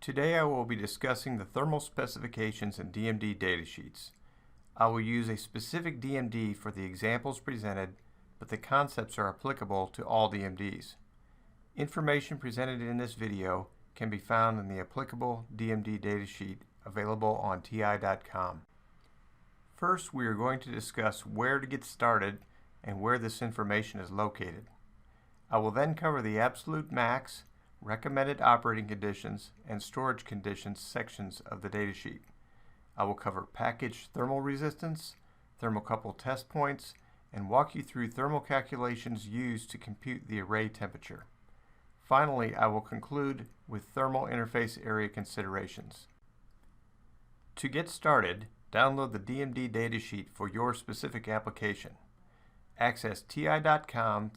Today I will be discussing the thermal specifications in DMD datasheets. I will use a specific DMD for the examples presented, but the concepts are applicable to all DMDs. Information presented in this video can be found in the applicable DMD datasheet available on TI.com. First, we are going to discuss where to get started and where this information is located. I will then cover the absolute max, recommended operating conditions, and storage conditions sections of the datasheet. I will cover package thermal resistance, thermocouple test points, and walk you through thermal calculations used to compute the array temperature. Finally, I will conclude with thermal interface area considerations. To get started, download the DMD datasheet for your specific application. Access ti.com/DLP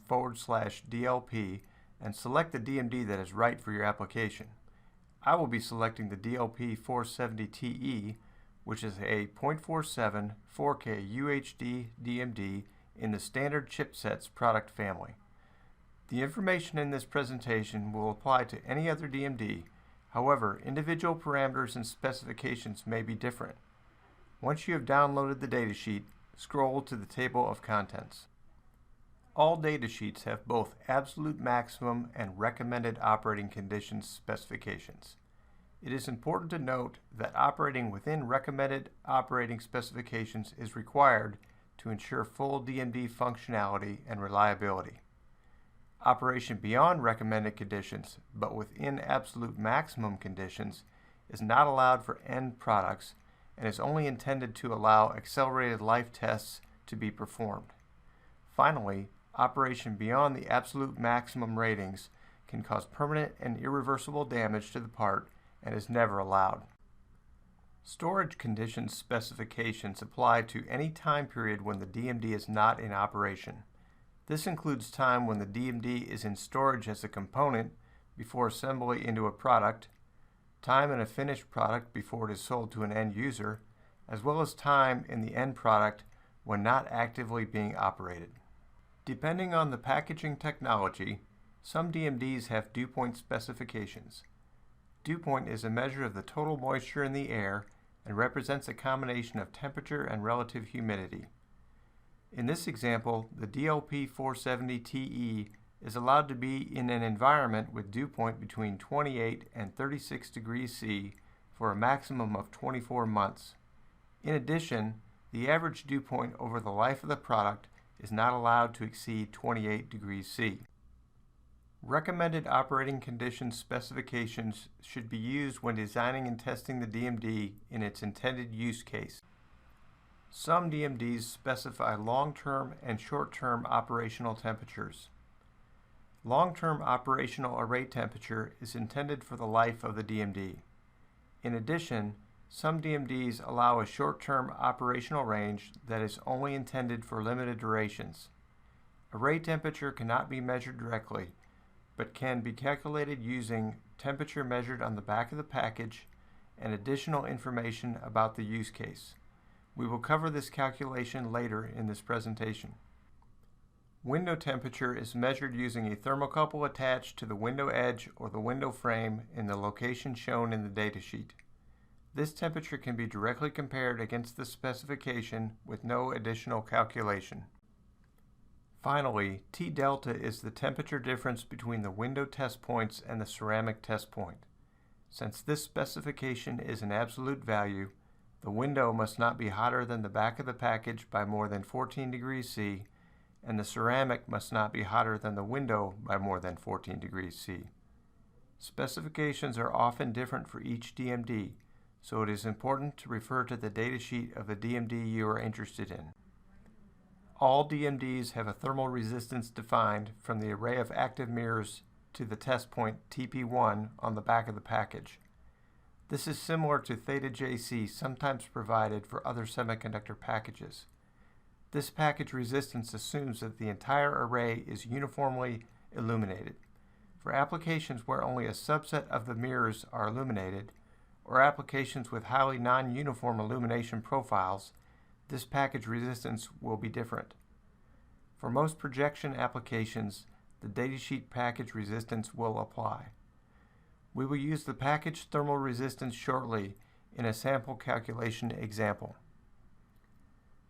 and select the DMD that is right for your application. I will be selecting the DLP470TE, which is a 0.47 4K UHD DMD in the standard chipsets product family. The information in this presentation will apply to any other DMD. However, individual parameters and specifications may be different. Once you have downloaded the datasheet, scroll to the table of contents. All datasheets have both absolute maximum and recommended operating conditions specifications. It is important to note that operating within recommended operating specifications is required to ensure full DMD functionality and reliability. Operation beyond recommended conditions, but within absolute maximum conditions, is not allowed for end products and is only intended to allow accelerated life tests to be performed. Finally, operation beyond the absolute maximum ratings can cause permanent and irreversible damage to the part and is never allowed. Storage conditions specifications apply to any time period when the DMD is not in operation. This includes time when the DMD is in storage as a component before assembly into a product, time in a finished product before it is sold to an end user, as well as time in the end product when not actively being operated. Depending on the packaging technology, some DMDs have dew point specifications. Dew point is a measure of the total moisture in the air and represents a combination of temperature and relative humidity. In this example, the DLP470TE is allowed to be in an environment with dew point between 28 and 36 degrees C for a maximum of 24 months. In addition, the average dew point over the life of the product is not allowed to exceed 28 degrees C. Recommended operating conditions specifications should be used when designing and testing the DMD in its intended use case. Some DMDs specify long-term and short-term operational temperatures. Long-term operational array temperature is intended for the life of the DMD. In addition, some DMDs allow a short-term operational range that is only intended for limited durations. Array temperature cannot be measured directly, but can be calculated using temperature measured on the back of the package and additional information about the use case. We will cover this calculation later in this presentation. Window temperature is measured using a thermocouple attached to the window edge or the window frame in the location shown in the datasheet. This temperature can be directly compared against the specification with no additional calculation. Finally, T delta is the temperature difference between the window test points and the ceramic test point. Since this specification is an absolute value, the window must not be hotter than the back of the package by more than 14 degrees C, and the ceramic must not be hotter than the window by more than 14 degrees C. Specifications are often different for each DMD, so it is important to refer to the datasheet of the DMD you are interested in. All DMDs have a thermal resistance defined from the array of active mirrors to the test point TP1 on the back of the package. This is similar to theta JC sometimes provided for other semiconductor packages. This package resistance assumes that the entire array is uniformly illuminated. For applications where only a subset of the mirrors are illuminated, or applications with highly non-uniform illumination profiles, this package resistance will be different. For most projection applications, the datasheet package resistance will apply. We will use the package thermal resistance shortly in a sample calculation example.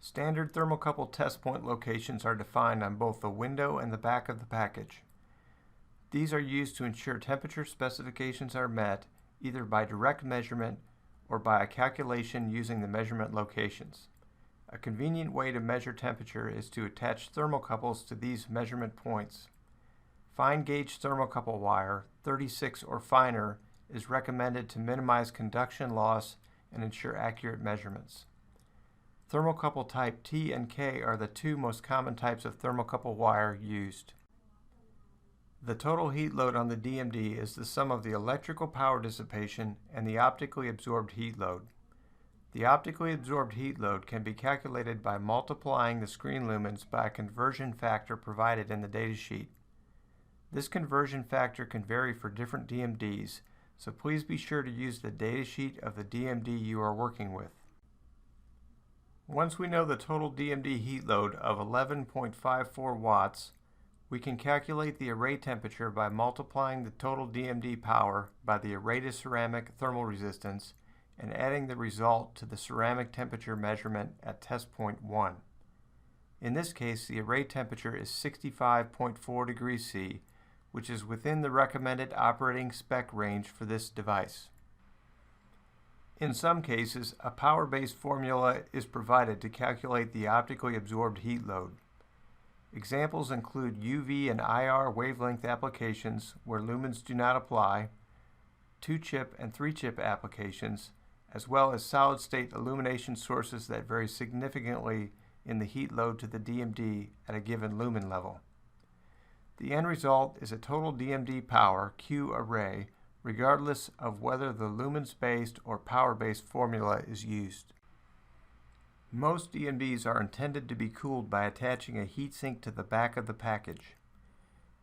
Standard thermocouple test point locations are defined on both the window and the back of the package. These are used to ensure temperature specifications are met either by direct measurement or by a calculation using the measurement locations. A convenient way to measure temperature is to attach thermocouples to these measurement points. Fine gauge thermocouple wire, 36 or finer, is recommended to minimize conduction loss and ensure accurate measurements. Thermocouple type T and K are the two most common types of thermocouple wire used. The total heat load on the DMD is the sum of the electrical power dissipation and the optically absorbed heat load. The optically absorbed heat load can be calculated by multiplying the screen lumens by a conversion factor provided in the datasheet. This conversion factor can vary for different DMDs, so please be sure to use the datasheet of the DMD you are working with. Once we know the total DMD heat load of 11.54 watts, we can calculate the array temperature by multiplying the total DMD power by the array to ceramic thermal resistance and adding the result to the ceramic temperature measurement at test point 1. In this case, the array temperature is 65.4 degrees C, which is within the recommended operating spec range for this device. In some cases, a power-based formula is provided to calculate the optically absorbed heat load. Examples include UV and IR wavelength applications where lumens do not apply, 2-chip and 3-chip applications, as well as solid-state illumination sources that vary significantly in the heat load to the DMD at a given lumen level. The end result is a total DMD power, Q array, regardless of whether the lumens-based or power-based formula is used. Most DMDs are intended to be cooled by attaching a heatsink to the back of the package.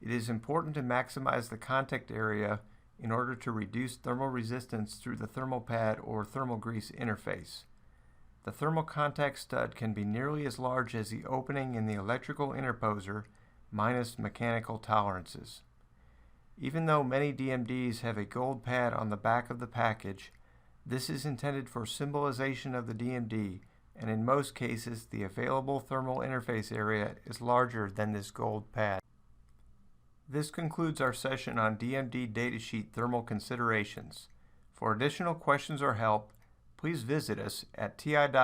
It is important to maximize the contact area in order to reduce thermal resistance through the thermal pad or thermal grease interface. The thermal contact stud can be nearly as large as the opening in the electrical interposer, minus mechanical tolerances. Even though many DMDs have a gold pad on the back of the package, this is intended for symbolization of the DMD, and in most cases the available thermal interface area is larger than this gold pad. This concludes our session on DMD datasheet thermal considerations. For additional questions or help, please visit us at ti.com/DLP.